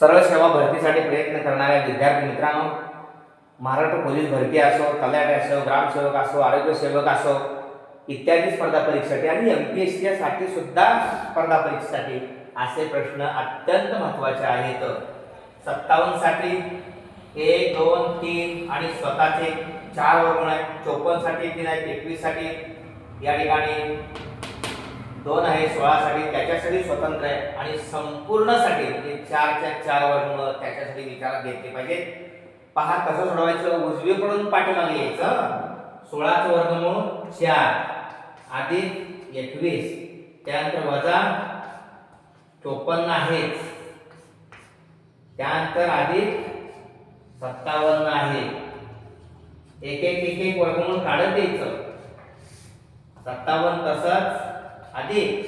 सरळ सेवा भरतीसाठी प्रयत्न करणाऱ्या विद्यार्थी मित्रांनो, महाराष्ट्र पोलीस भरती असो, तलाठी असो, ग्रामसेवक असो, आरोग्य सेवक असो इत्यादी स्पर्धा परीक्षेसाठी आणि MPSC साठी सुद्धा स्पर्धा परीक्षेसाठी असे प्रश्न अत्यंत महत्त्वाचे आहेत. 57 साठी 1, 2, 3 आणि स्वतःचे 4 वर्ग आहेत. 54 साठी 3 आहेत. 21 साठी या ठिकाणी 2 आहे. 16 साठी त्याच्यासाठी स्वतंत्र आहे आणि संपूर्ण साठी म्हणजे 4च्या 4 वर्गमूळ त्याच्यासाठी विचारात घेतले पाहिजे. पहा कसं सोडवायचं. उजवीकडून पाठीमागे यायचं. 16चं वर्गमूळ 4 अधिक 21 त्यानंतर वजा 54 आहे, त्यानंतर अधिक 57 आहे. एक एक वर्गमूळ काढत द्यायचं. 57 तसंच अधिक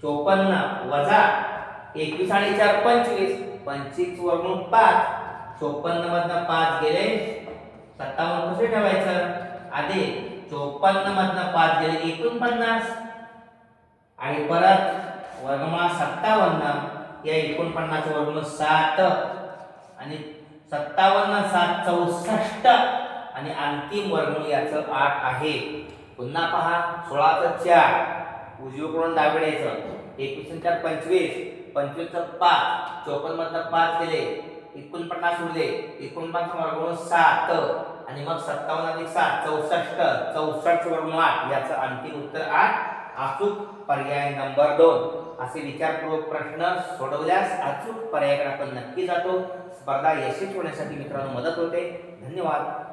54 वजा 21 आणि 4 25 25 वर्गमूळ 5 54 मधनं 5 गेले 57 कसे ठेवायचं अधिक 54 मधनं 5 गेले 49 आणि परत वर्गमूळ 57 या 49 वर्गमूळ 7 आणि 57 7 64 आणि अंतिम वर्गमूळ याचं 8 आहे. पुन्हा पहा 16चं 4 उजवीकडून डावीकडे यायचं. 21 4 25 25चं 5 54 मधनं 5 गेले 49 उरले 49 वर्गमूळ 7 आणि मग 57 अधिक 7 64 64 वर्गमूळ 8 याचं अंतिम उत्तर 8. अचूक पर्याय नंबर 2. असे विचारपूर्वक प्रश्न सोडवल्यास अचूक पर्यायाकडे आपण नक्की जातो. स्पर्धा यशस्वी होण्यासाठी मित्रांनो मदत होते. धन्यवाद.